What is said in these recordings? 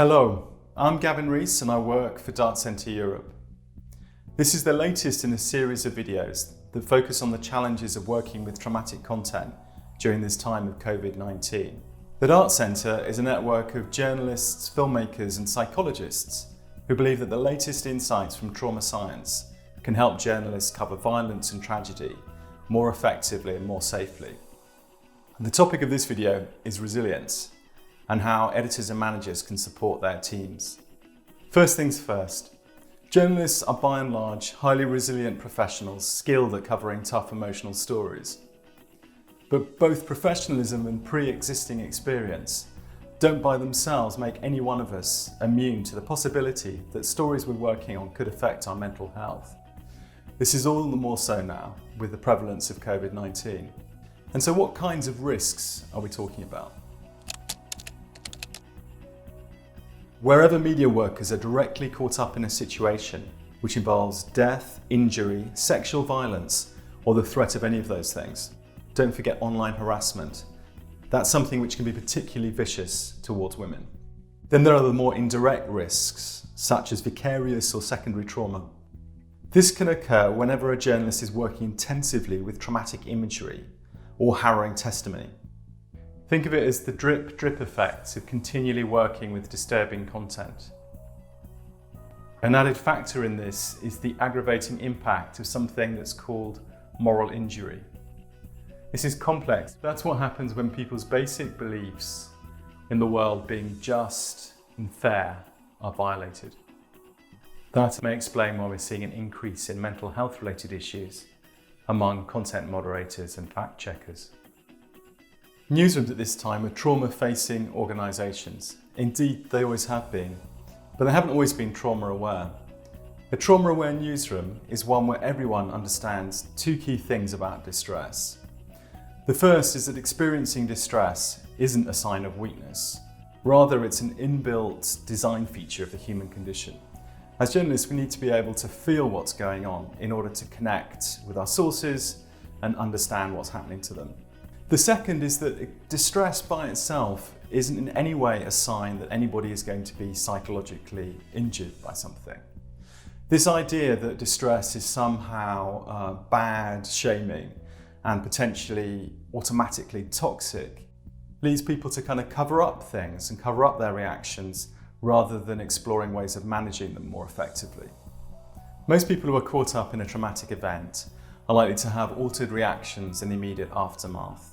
Hello, I'm Gavin Rees and I work for Dart Centre Europe. This is the latest in a series of videos that focus on the challenges of working with traumatic content during this time of COVID-19. The Dart Centre is a network of journalists, filmmakers and psychologists who believe that the latest insights from trauma science can help journalists cover violence and tragedy more effectively and more safely. And the topic of this video is resilience and how editors and managers can support their teams. First things first, journalists are by and large highly resilient professionals skilled at covering tough emotional stories. But both professionalism and pre-existing experience don't by themselves make any one of us immune to the possibility that stories we're working on could affect our mental health. This is all the more so now with the prevalence of COVID-19. And so what kinds of risks are we talking about? Wherever media workers are directly caught up in a situation which involves death, injury, sexual violence, or the threat of any of those things, don't forget online harassment. That's something which can be particularly vicious towards women. Then there are the more indirect risks, such as vicarious or secondary trauma. This can occur whenever a journalist is working intensively with traumatic imagery or harrowing testimony. Think of it as the drip effect of continually working with disturbing content. An added factor in this is the aggravating impact of something that's called moral injury. This is complex. That's what happens when people's basic beliefs in the world being just and fair are violated. That may explain why we're seeing an increase in mental health related issues among content moderators and fact checkers. Newsrooms at this time are trauma-facing organisations. Indeed, they always have been, but they haven't always been trauma-aware. A trauma-aware newsroom is one where everyone understands two key things about distress. The first is that experiencing distress isn't a sign of weakness. Rather, it's an inbuilt design feature of the human condition. As journalists, we need to be able to feel what's going on in order to connect with our sources and understand what's happening to them. The second is that distress by itself isn't in any way a sign that anybody is going to be psychologically injured by something. This idea that distress is somehow bad, shaming, and potentially automatically toxic leads people to kind of cover up things and cover up their reactions rather than exploring ways of managing them more effectively. Most people who are caught up in a traumatic event are likely to have altered reactions in the immediate aftermath.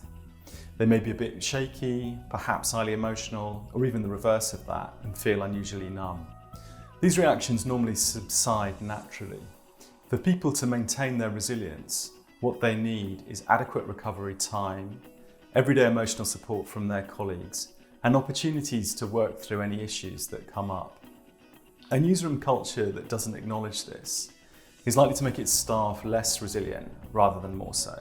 They may be a bit shaky, perhaps highly emotional, or even the reverse of that, and feel unusually numb. These reactions normally subside naturally. For people to maintain their resilience, what they need is adequate recovery time, everyday emotional support from their colleagues, and opportunities to work through any issues that come up. A newsroom culture that doesn't acknowledge this is likely to make its staff less resilient rather than more so.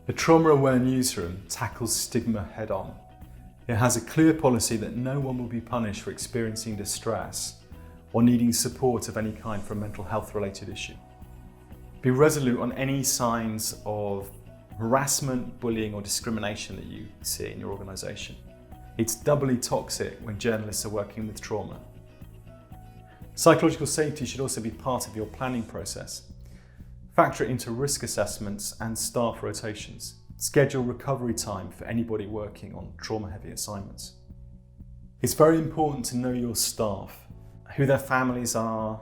A trauma-aware newsroom tackles stigma head-on. It has a clear policy that no one will be punished for experiencing distress or needing support of any kind for a mental health-related issue. Be resolute on any signs of harassment, bullying or discrimination that you see in your organisation. It's doubly toxic when journalists are working with trauma. Psychological safety should also be part of your planning process. Factor it into risk assessments and staff rotations. Schedule recovery time for anybody working on trauma-heavy assignments. It's very important to know your staff, who their families are,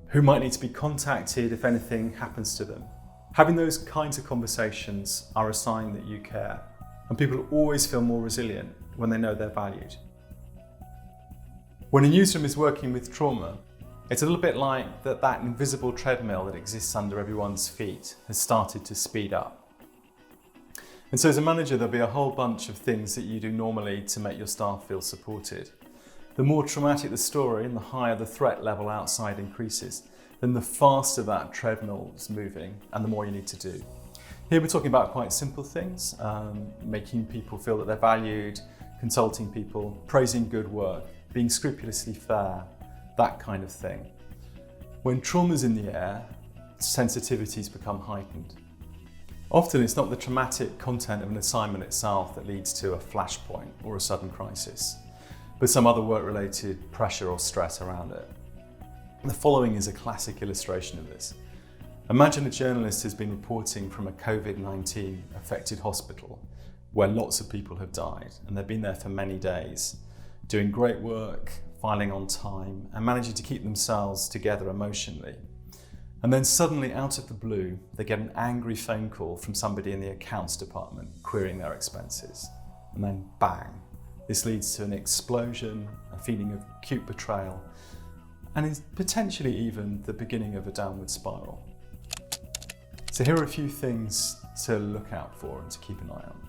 who might need to be contacted if anything happens to them. Having those kinds of conversations are a sign that you care, and people always feel more resilient when they know they're valued. When a newsroom is working with trauma, it's a little bit like that invisible treadmill that exists under everyone's feet has started to speed up. And so as a manager, there'll be a whole bunch of things that you do normally to make your staff feel supported. The more traumatic the story and the higher the threat level outside increases, then the faster that treadmill is moving and the more you need to do. Here we're talking about quite simple things, making people feel that they're valued, consulting people, praising good work, being scrupulously fair, that kind of thing. When trauma's in the air, sensitivities become heightened. Often it's not the traumatic content of an assignment itself that leads to a flashpoint or a sudden crisis, but some other work-related pressure or stress around it. The following is a classic illustration of this. Imagine a journalist has been reporting from a COVID-19 affected hospital where lots of people have died, and they've been there for many days, doing great work, filing on time, and managing to keep themselves together emotionally. And then suddenly, out of the blue, they get an angry phone call from somebody in the accounts department querying their expenses. And then bang, this leads to an explosion, a feeling of acute betrayal, and is potentially even the beginning of a downward spiral. So here are a few things to look out for and to keep an eye on.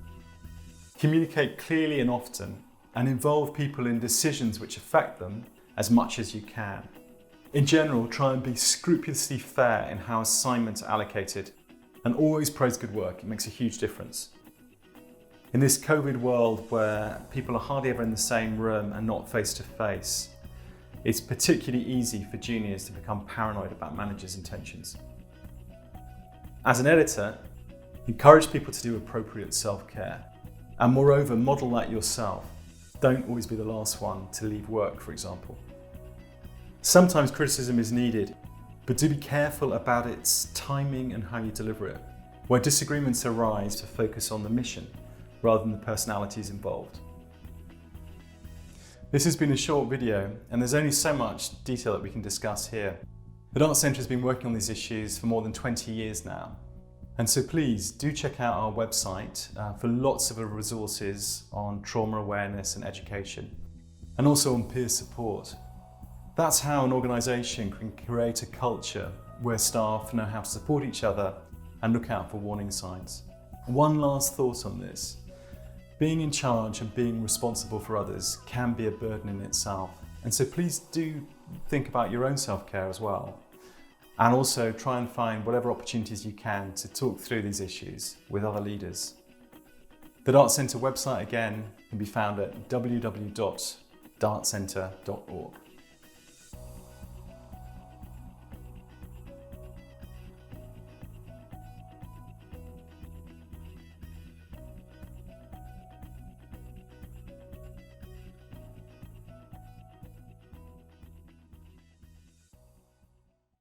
Communicate clearly and often, and involve people in decisions which affect them as much as you can. In general, try and be scrupulously fair in how assignments are allocated, and always praise good work. It makes a huge difference. In this COVID world where people are hardly ever in the same room and not face to face, it's particularly easy for juniors to become paranoid about managers' intentions. As an editor, encourage people to do appropriate self-care, and moreover, model that yourself. Don't always be the last one to leave work, for example. Sometimes criticism is needed, but do be careful about its timing and how you deliver it. Where disagreements arise, to focus on the mission rather than the personalities involved. This has been a short video, and there's only so much detail that we can discuss here. The Arts Centre has been working on these issues for more than 20 years now. And so please do check out our website for lots of resources on trauma awareness and education, and also on peer support. That's how an organisation can create a culture where staff know how to support each other and look out for warning signs. One last thought on this. Being in charge and being responsible for others can be a burden in itself. And so please do think about your own self-care as well. And also try and find whatever opportunities you can to talk through these issues with other leaders. The Arts Centre website again can be found at www.dartcentre.org.